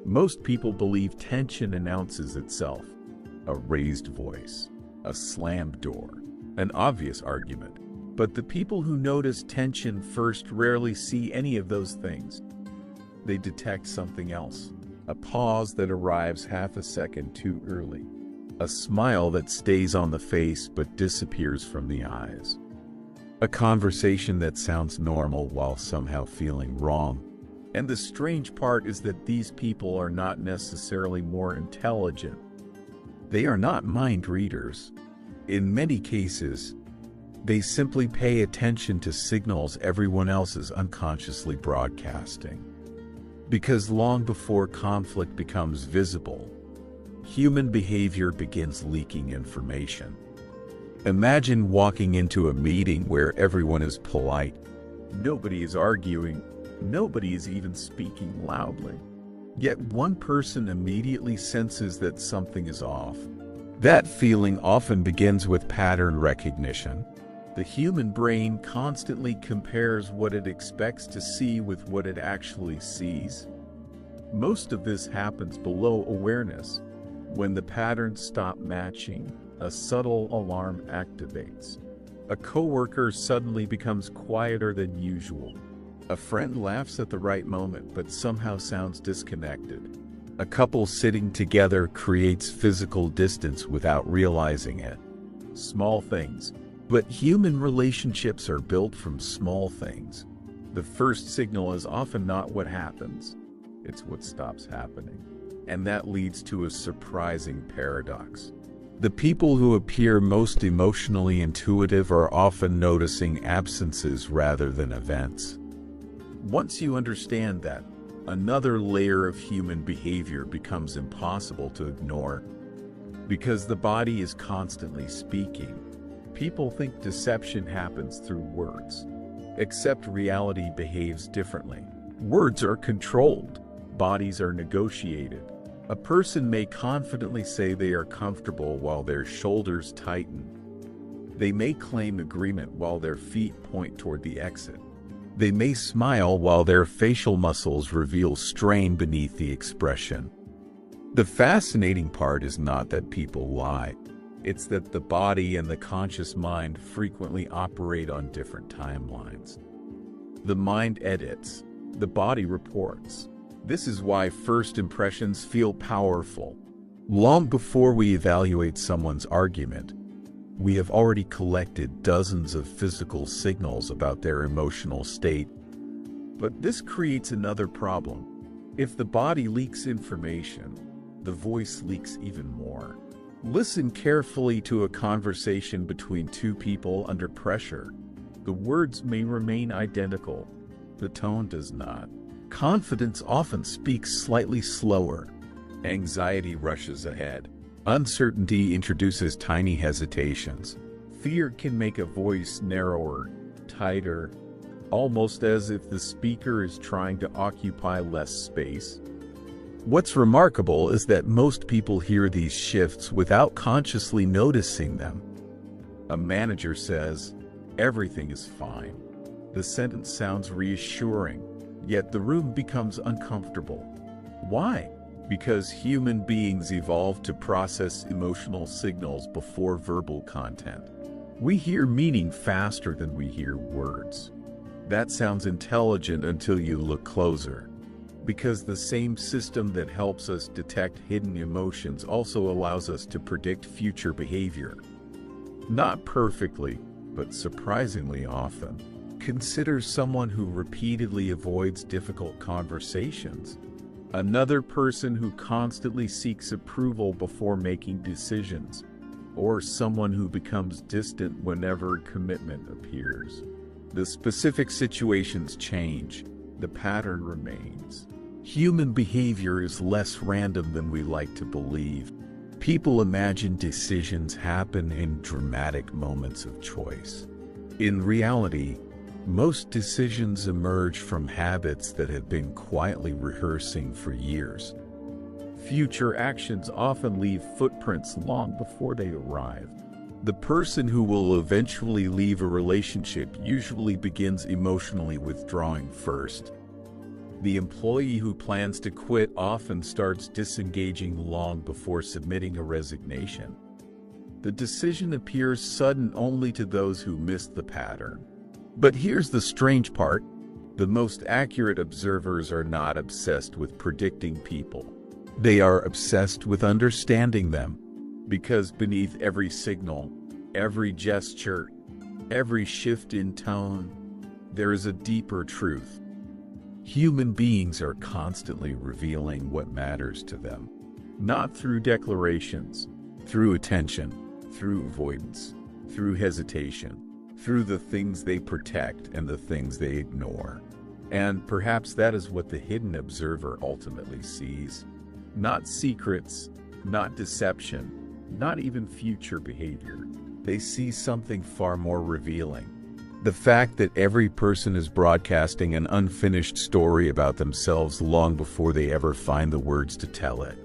Most people believe tension announces itself. A raised voice, a slammed door, an obvious argument. But the people who notice tension first rarely see any of those things. They detect something else. A pause that arrives half a second too early. A smile that stays on the face but disappears from the eyes. A conversation that sounds normal while somehow feeling wrong. And the strange part is that these people are not necessarily more intelligent. They are not mind readers. In many cases, they simply pay attention to signals everyone else is unconsciously broadcasting. Because long before conflict becomes visible, human behavior begins leaking information. Imagine walking into a meeting where everyone is polite. Nobody is arguing. Nobody is even speaking loudly. Yet one person immediately senses that something is off. That feeling often begins with pattern recognition. The human brain constantly compares what it expects to see with what it actually sees. Most of this happens below awareness. When the patterns stop matching, a subtle alarm activates. A coworker suddenly becomes quieter than usual. A friend laughs at the right moment but somehow sounds disconnected. A couple sitting together creates physical distance without realizing it. Small things. But human relationships are built from small things. The first signal is often not what happens. It's what stops happening. And that leads to a surprising paradox. The people who appear most emotionally intuitive are often noticing absences rather than events. Once you understand that, another layer of human behavior becomes impossible to ignore. Because the body is constantly speaking, people think deception happens through words. Except reality behaves differently. Words are controlled. Bodies are negotiated. A person may confidently say they are comfortable while their shoulders tighten. They may claim agreement while their feet point toward the exit. They may smile while their facial muscles reveal strain beneath the expression. The fascinating part is not that people lie. It's that the body and the conscious mind frequently operate on different timelines. The mind edits, the body reports. This is why first impressions feel powerful. Long before we evaluate someone's argument, we have already collected dozens of physical signals about their emotional state. But this creates another problem. If the body leaks information, the voice leaks even more. Listen carefully to a conversation between two people under pressure. The words may remain identical. The tone does not. Confidence often speaks slightly slower. Anxiety rushes ahead. Uncertainty introduces tiny hesitations. Fear can make a voice narrower, tighter, almost as if the speaker is trying to occupy less space. What's remarkable is that most people hear these shifts without consciously noticing them. A manager says, "Everything is fine." The sentence sounds reassuring, yet the room becomes uncomfortable. Why? Because human beings evolved to process emotional signals before verbal content. We hear meaning faster than we hear words. That sounds intelligent until you look closer. Because the same system that helps us detect hidden emotions also allows us to predict future behavior. Not perfectly, but surprisingly often. Consider someone who repeatedly avoids difficult conversations. Another person who constantly seeks approval before making decisions. Or someone who becomes distant whenever commitment appears. The specific situations change. The pattern remains. Human behavior is less random than we like to believe. People imagine decisions happen in dramatic moments of choice. In reality, most decisions emerge from habits that have been quietly rehearsing for years. Future actions often leave footprints long before they arrive. The person who will eventually leave a relationship usually begins emotionally withdrawing first. The employee who plans to quit often starts disengaging long before submitting a resignation. The decision appears sudden only to those who missed the pattern. But here's the strange part. The most accurate observers are not obsessed with predicting people. They are obsessed with understanding them. Because beneath every signal, every gesture, every shift in tone, there is a deeper truth. Human beings are constantly revealing what matters to them. Not through declarations, through attention, through avoidance, through hesitation, through the things they protect and the things they ignore. And perhaps that is what the hidden observer ultimately sees. Not secrets, not deception, not even future behavior. They see something far more revealing. The fact that every person is broadcasting an unfinished story about themselves long before they ever find the words to tell it.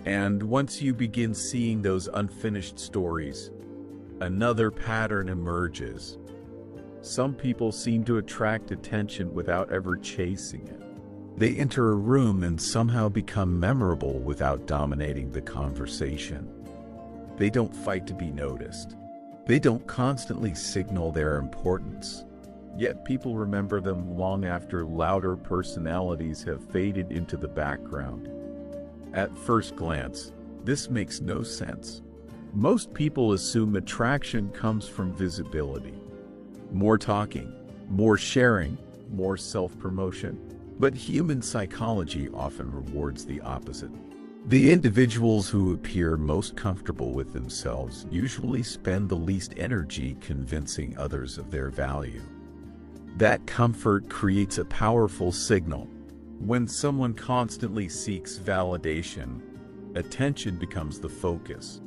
And once you begin seeing those unfinished stories, another pattern emerges. Some people seem to attract attention without ever chasing it. They enter a room and somehow become memorable without dominating the conversation. They don't fight to be noticed. They don't constantly signal their importance. Yet people remember them long after louder personalities have faded into the background. At first glance, this makes no sense. Most people assume attraction comes from visibility. More talking, more sharing, more self-promotion. But human psychology often rewards the opposite. The individuals who appear most comfortable with themselves usually spend the least energy convincing others of their value. That comfort creates a powerful signal. When someone constantly seeks validation, attention becomes the focus.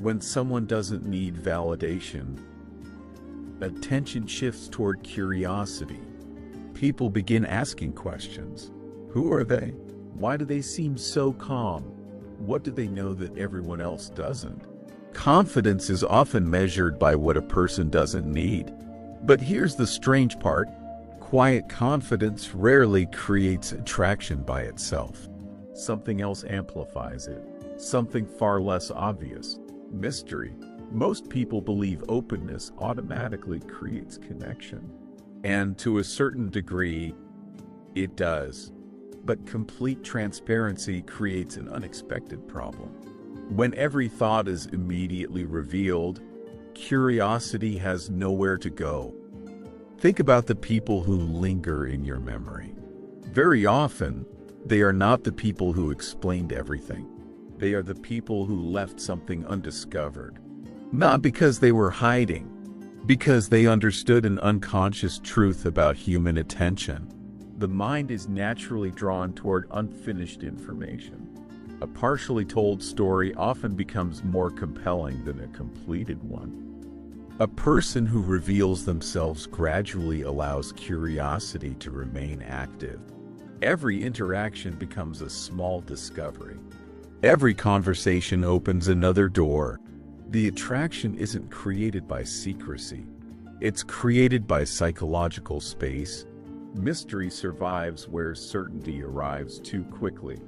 When someone doesn't need validation, attention shifts toward curiosity. People begin asking questions. Who are they? Why do they seem so calm? What do they know that everyone else doesn't? Confidence is often measured by what a person doesn't need. But here's the strange part. Quiet confidence rarely creates attraction by itself. Something else amplifies it. Something far less obvious. Mystery. Most people believe openness automatically creates connection. And to a certain degree, it does. But complete transparency creates an unexpected problem. When every thought is immediately revealed, curiosity has nowhere to go. Think about the people who linger in your memory. Very often, they are not the people who explained everything. They are the people who left something undiscovered. Not because they were hiding, because they understood an unconscious truth about human attention. The mind is naturally drawn toward unfinished information. A partially told story often becomes more compelling than a completed one. A person who reveals themselves gradually allows curiosity to remain active. Every interaction becomes a small discovery. Every conversation opens another door. The attraction isn't created by secrecy. It's created by psychological space. Mystery survives where certainty arrives too quickly.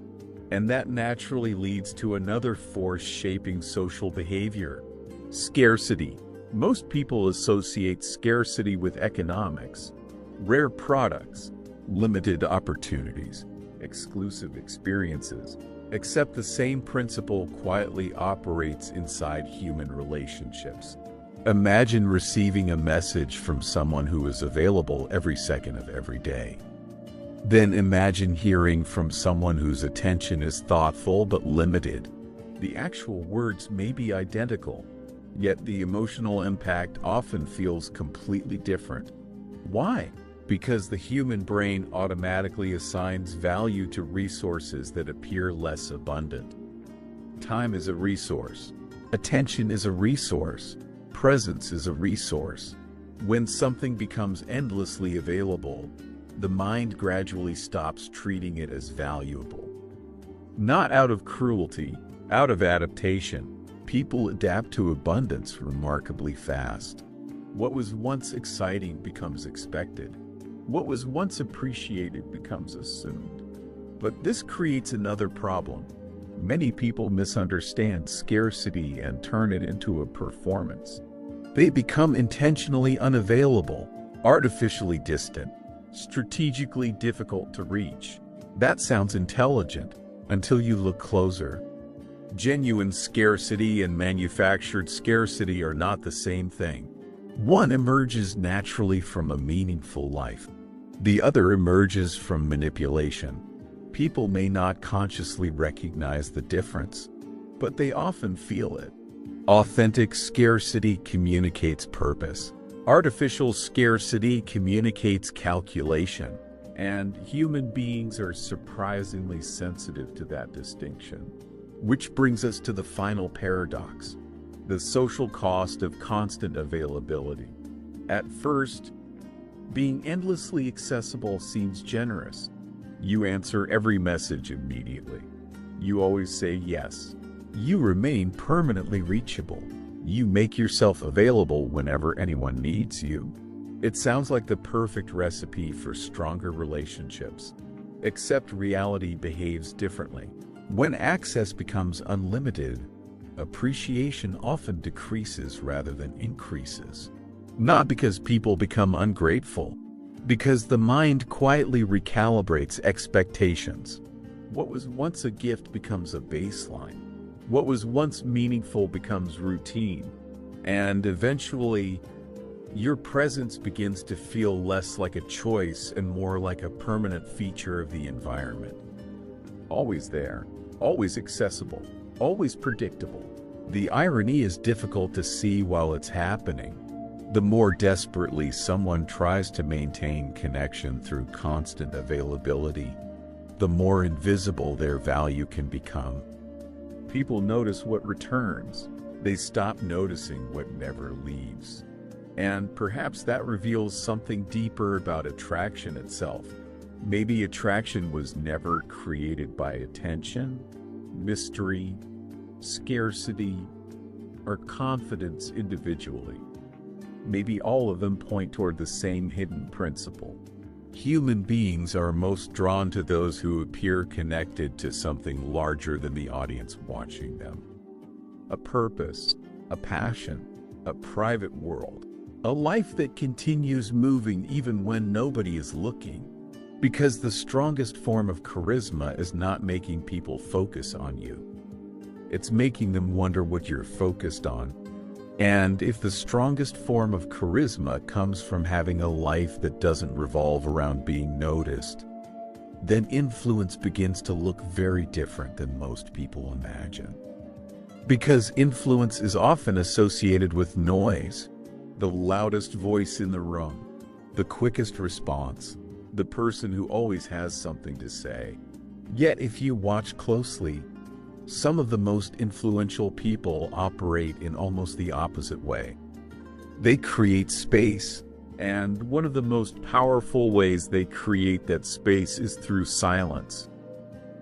And that naturally leads to another force shaping social behavior: scarcity. Most people associate scarcity with economics, rare products, limited opportunities, exclusive experiences. Except the same principle quietly operates inside human relationships. Imagine receiving a message from someone who is available every second of every day. Then imagine hearing from someone whose attention is thoughtful but limited. The actual words may be identical, yet the emotional impact often feels completely different. Why? Because the human brain automatically assigns value to resources that appear less abundant. Time is a resource. Attention is a resource. Presence is a resource. When something becomes endlessly available, the mind gradually stops treating it as valuable. Not out of cruelty, out of adaptation, people adapt to abundance remarkably fast. What was once exciting becomes expected. What was once appreciated becomes assumed. But this creates another problem. Many people misunderstand scarcity and turn it into a performance. They become intentionally unavailable, artificially distant, strategically difficult to reach. That sounds intelligent until you look closer. Genuine scarcity and manufactured scarcity are not the same thing. One emerges naturally from a meaningful life. The other emerges from manipulation. People may not consciously recognize the difference, but they often feel it. Authentic scarcity communicates purpose. Artificial scarcity communicates calculation, and human beings are surprisingly sensitive to that distinction. Which brings us to the final paradox, the social cost of constant availability. At first, being endlessly accessible seems generous. You answer every message immediately. You always say yes. You remain permanently reachable. You make yourself available whenever anyone needs you. It sounds like the perfect recipe for stronger relationships. Except reality behaves differently. When access becomes unlimited, appreciation often decreases rather than increases. Not because people become ungrateful, because the mind quietly recalibrates expectations. What was once a gift becomes a baseline. What was once meaningful becomes routine. And eventually, your presence begins to feel less like a choice and more like a permanent feature of the environment. Always there, always accessible, always predictable. The irony is difficult to see while it's happening. The more desperately someone tries to maintain connection through constant availability, the more invisible their value can become. People notice what returns. They stop noticing what never leaves. And perhaps that reveals something deeper about attraction itself. Maybe attraction was never created by attention, mystery, scarcity, or confidence individually. Maybe all of them point toward the same hidden principle. Human beings are most drawn to those who appear connected to something larger than the audience watching them. A purpose, a passion, a private world, a life that continues moving even when nobody is looking. Because the strongest form of charisma is not making people focus on you. It's making them wonder what you're focused on. And if the strongest form of charisma comes from having a life that doesn't revolve around being noticed, then influence begins to look very different than most people imagine. Because influence is often associated with noise, the loudest voice in the room, the quickest response, the person who always has something to say. Yet if you watch closely, some of the most influential people operate in almost the opposite way. They create space, and one of the most powerful ways they create that space is through silence.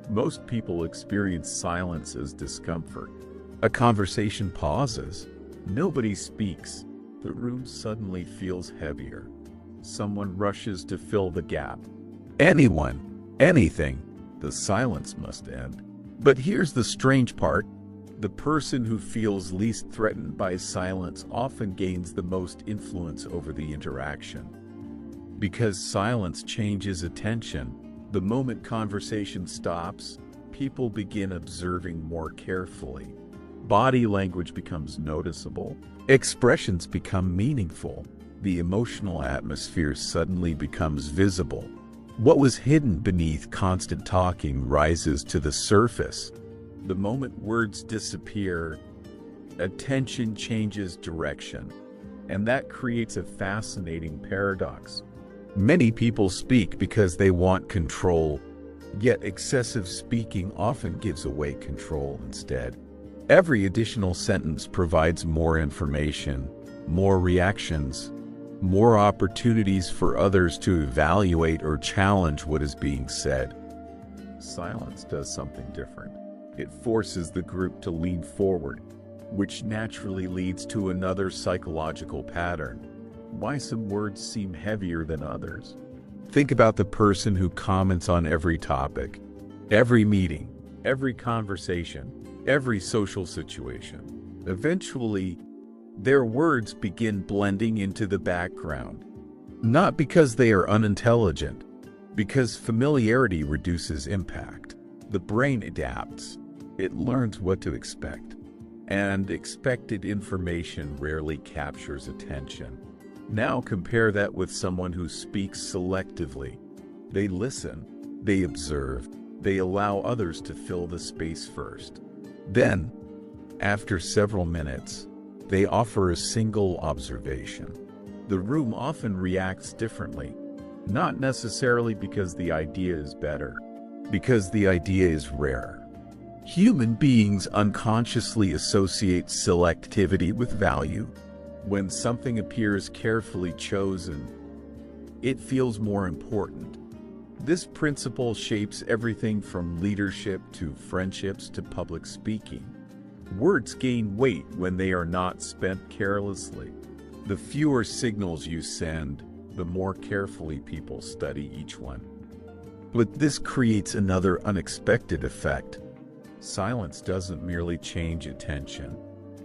Most people experience silence as discomfort. A conversation pauses. Nobody speaks. The room suddenly feels heavier. Someone rushes to fill the gap. Anyone, anything, the silence must end. But here's the strange part. The person who feels least threatened by silence often gains the most influence over the interaction. Because silence changes attention, the moment conversation stops, people begin observing more carefully. Body language becomes noticeable. Expressions become meaningful. The emotional atmosphere suddenly becomes visible. What was hidden beneath constant talking rises to the surface. The moment words disappear, attention changes direction, and that creates a fascinating paradox. Many people speak because they want control, yet excessive speaking often gives away control instead. Every additional sentence provides more information, more reactions, more opportunities for others to evaluate or challenge what is being said. Silence does something different. It forces the group to lean forward, which naturally leads to another psychological pattern. Why some words seem heavier than others? Think about the person who comments on every topic, every meeting, every conversation, every social situation. Eventually, their words begin blending into the background. Not because they are unintelligent, because familiarity reduces impact. The brain adapts. It learns what to expect. And expected information rarely captures attention. Now compare that with someone who speaks selectively. They listen, they observe, they allow others to fill the space first. Then, after several minutes, they offer a single observation. The room often reacts differently, not necessarily because the idea is better, because the idea is rare. Human beings unconsciously associate selectivity with value. When something appears carefully chosen, it feels more important. This principle shapes everything from leadership to friendships to public speaking. Words gain weight when they are not spent carelessly. The fewer signals you send, the more carefully people study each one. But this creates another unexpected effect. Silence doesn't merely change attention.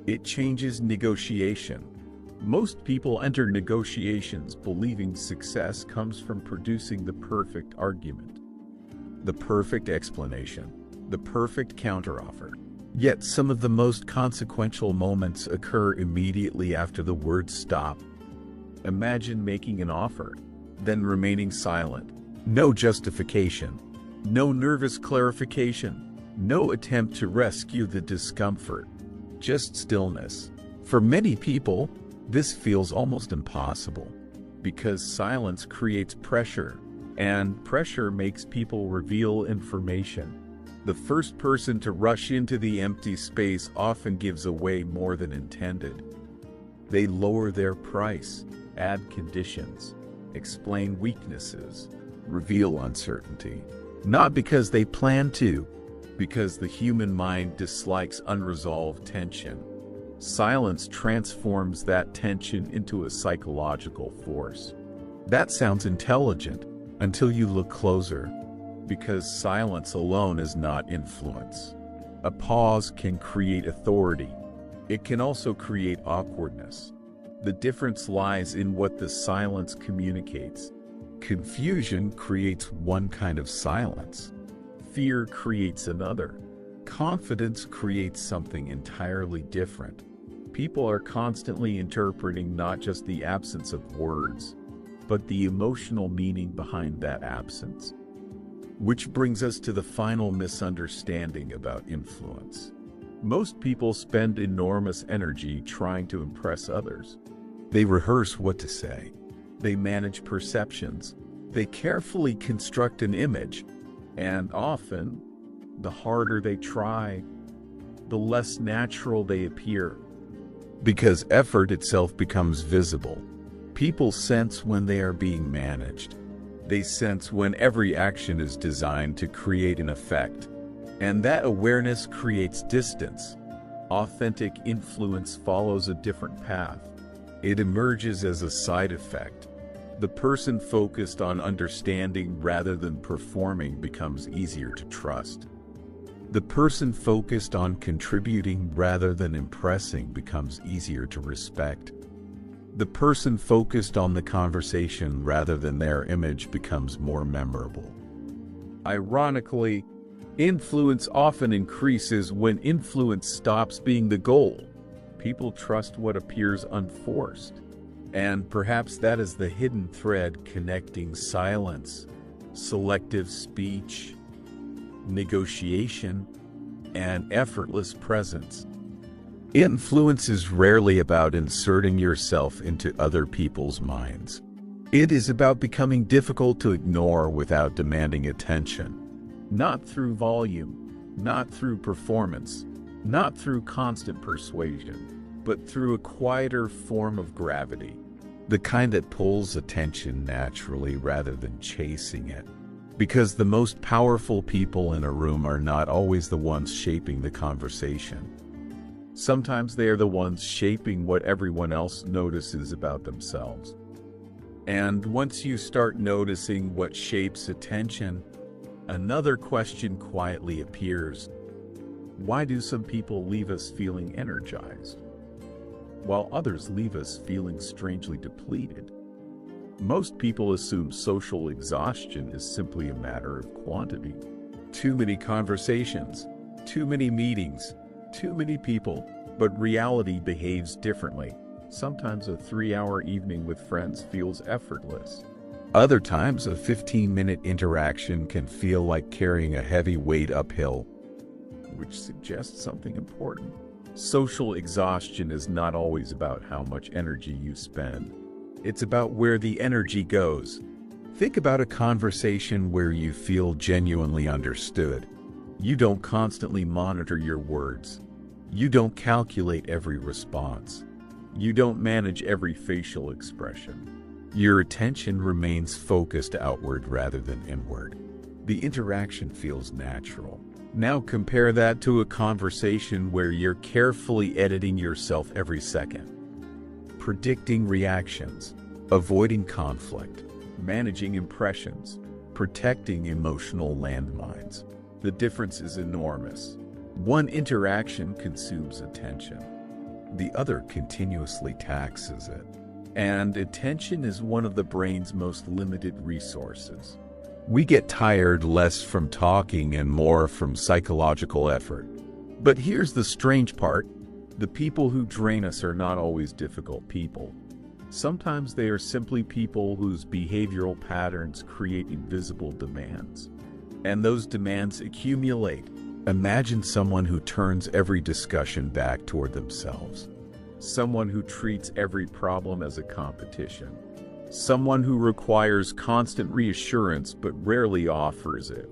It changes negotiation. Most people enter negotiations believing success comes from producing the perfect argument, the perfect explanation, the perfect counteroffer. Yet some of the most consequential moments occur immediately after the words stop. Imagine making an offer, then remaining silent. No justification, no nervous clarification, no attempt to rescue the discomfort, just stillness. For many people, this feels almost impossible, because silence creates pressure, and pressure makes people reveal information. The first person to rush into the empty space often gives away more than intended. They lower their price, add conditions, explain weaknesses, reveal uncertainty. Not because they plan to, because the human mind dislikes unresolved tension. Silence transforms that tension into a psychological force. That sounds intelligent until you look closer, because silence alone is not influence. A pause can create authority. It can also create awkwardness. The difference lies in what the silence communicates. Confusion creates one kind of silence. Fear creates another. Confidence creates something entirely different. People are constantly interpreting not just the absence of words, but the emotional meaning behind that absence. Which brings us to the final misunderstanding about influence. Most people spend enormous energy trying to impress others. They rehearse what to say. They manage perceptions. They carefully construct an image. And often, the harder they try, the less natural they appear. Because effort itself becomes visible. People sense when they are being managed. They sense when every action is designed to create an effect. And that awareness creates distance. Authentic influence follows a different path. It emerges as a side effect. The person focused on understanding rather than performing becomes easier to trust. The person focused on contributing rather than impressing becomes easier to respect. The person focused on the conversation rather than their image becomes more memorable. Ironically, influence often increases when influence stops being the goal. People trust what appears unforced. And perhaps that is the hidden thread connecting silence, selective speech, negotiation, and effortless presence. Influence is rarely about inserting yourself into other people's minds. It is about becoming difficult to ignore without demanding attention. Not through volume, not through performance, not through constant persuasion, but through a quieter form of gravity. The kind that pulls attention naturally rather than chasing it. Because the most powerful people in a room are not always the ones shaping the conversation. Sometimes they are the ones shaping what everyone else notices about themselves. And once you start noticing what shapes attention, another question quietly appears. Why do some people leave us feeling energized, while others leave us feeling strangely depleted? Most people assume social exhaustion is simply a matter of quantity. Too many conversations, too many meetings, too many people, but reality behaves differently. Sometimes a 3-hour evening with friends feels effortless. Other times a 15-minute interaction can feel like carrying a heavy weight uphill, which suggests something important. Social exhaustion is not always about how much energy you spend. It's about where the energy goes. Think about a conversation where you feel genuinely understood. You don't constantly monitor your words. You don't calculate every response. You don't manage every facial expression. Your attention remains focused outward rather than inward. The interaction feels natural. Now compare that to a conversation where you're carefully editing yourself every second, predicting reactions, avoiding conflict, managing impressions, protecting emotional landmines. The difference is enormous. One interaction consumes attention. The other continuously taxes it. And attention is one of the brain's most limited resources. We get tired less from talking and more from psychological effort. But here's the strange part. The people who drain us are not always difficult people. Sometimes they are simply people whose behavioral patterns create invisible demands. And those demands accumulate. Imagine someone who turns every discussion back toward themselves. Someone who treats every problem as a competition. Someone who requires constant reassurance but rarely offers it.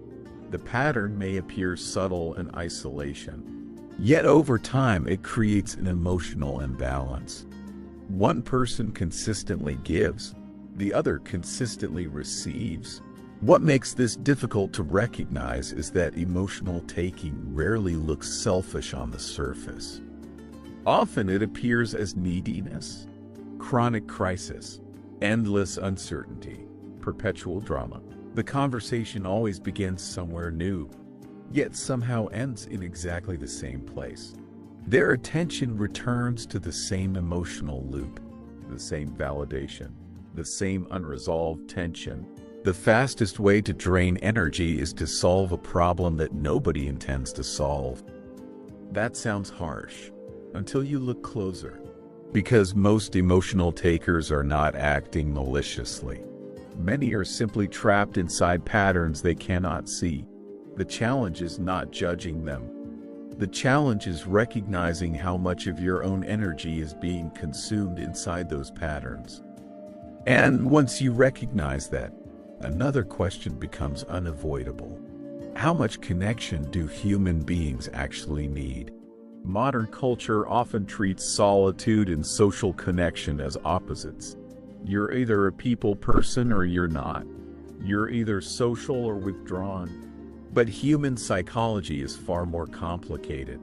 The pattern may appear subtle in isolation, yet over time it creates an emotional imbalance. One person consistently gives, the other consistently receives. What makes this difficult to recognize is that emotional taking rarely looks selfish on the surface. Often it appears as neediness, chronic crisis, endless uncertainty, perpetual drama. The conversation always begins somewhere new, yet somehow ends in exactly the same place. Their attention returns to the same emotional loop, the same validation, the same unresolved tension. The fastest way to drain energy is to solve a problem that nobody intends to solve. That sounds harsh, until you look closer. Because most emotional takers are not acting maliciously. Many are simply trapped inside patterns they cannot see. The challenge is not judging them. The challenge is recognizing how much of your own energy is being consumed inside those patterns. And once you recognize that, another question becomes unavoidable. How much connection do human beings actually need? Modern culture often treats solitude and social connection as opposites. You're either a people person or you're not. You're either social or withdrawn. But human psychology is far more complicated.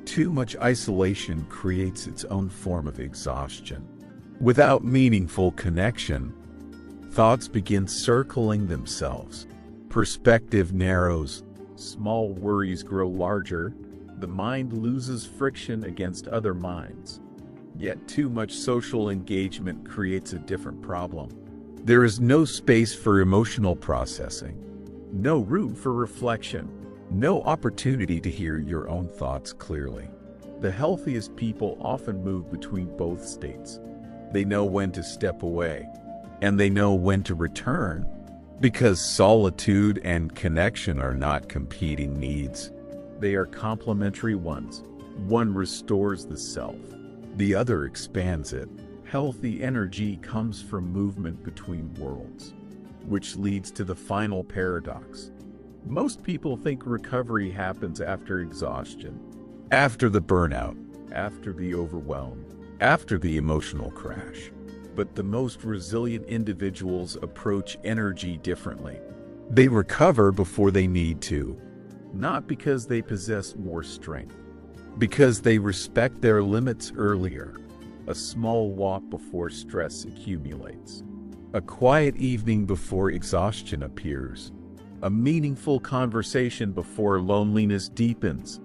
Too much isolation creates its own form of exhaustion. Without meaningful connection, thoughts begin circling themselves. Perspective narrows. Small worries grow larger. The mind loses friction against other minds. Yet too much social engagement creates a different problem. There is no space for emotional processing, no room for reflection, no opportunity to hear your own thoughts clearly. The healthiest people often move between both states. They know when to step away, and they know when to return, because solitude and connection are not competing needs. They are complementary ones. One restores the self, the other expands it. Healthy energy comes from movement between worlds, which leads to the final paradox. Most people think recovery happens after exhaustion, after the burnout, after the overwhelm, after the emotional crash. But the most resilient individuals approach energy differently. They recover before they need to. Not because they possess more strength, because they respect their limits earlier. A small walk before stress accumulates. A quiet evening before exhaustion appears. A meaningful conversation before loneliness deepens.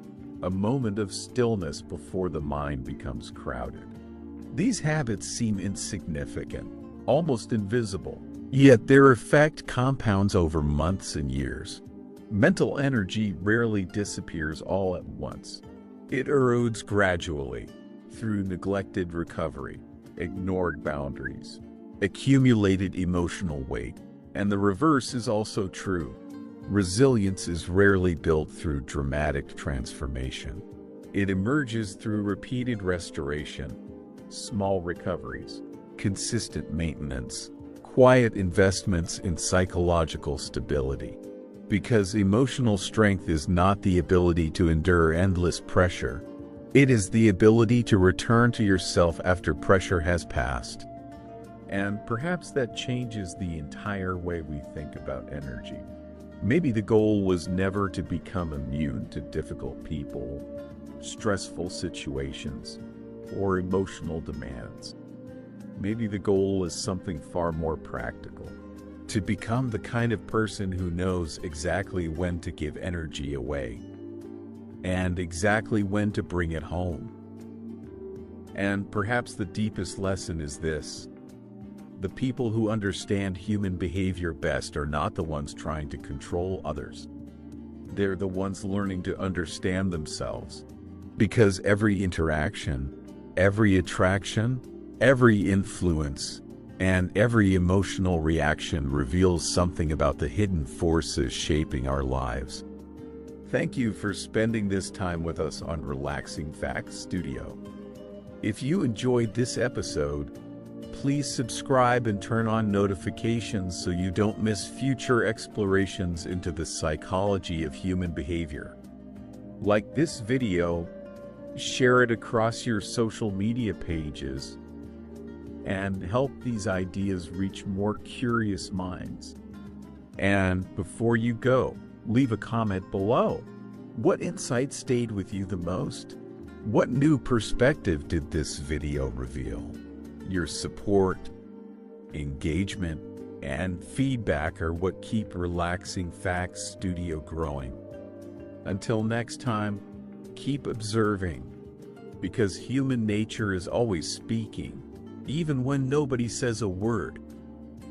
A moment of stillness before the mind becomes crowded. These habits seem insignificant, almost invisible, yet their effect compounds over months and years. Mental energy rarely disappears all at once. It erodes gradually through neglected recovery, ignored boundaries, accumulated emotional weight. And the reverse is also true. Resilience is rarely built through dramatic transformation. It emerges through repeated restoration, small recoveries, consistent maintenance, quiet investments in psychological stability. Because emotional strength is not the ability to endure endless pressure. It is the ability to return to yourself after pressure has passed. And perhaps that changes the entire way we think about energy. Maybe the goal was never to become immune to difficult people, stressful situations, or emotional demands. Maybe the goal is something far more practical. To become the kind of person who knows exactly when to give energy away and exactly when to bring it home. And perhaps the deepest lesson is this: the people who understand human behavior best are not the ones trying to control others. They're the ones learning to understand themselves. Because every interaction, every attraction, every influence, and every emotional reaction reveals something about the hidden forces shaping our lives. Thank you for spending this time with us on Relaxing Facts Studio. If you enjoyed this episode, please subscribe and turn on notifications so you don't miss future explorations into the psychology of human behavior. Like this video, share it across your social media pages, and help these ideas reach more curious minds. And before you go, leave a comment below. What insight stayed with you the most? What new perspective did this video reveal? Your support, engagement, and feedback are what keep Relaxing Facts Studio growing. Until next time, keep observing, because human nature is always speaking, even when nobody says a word.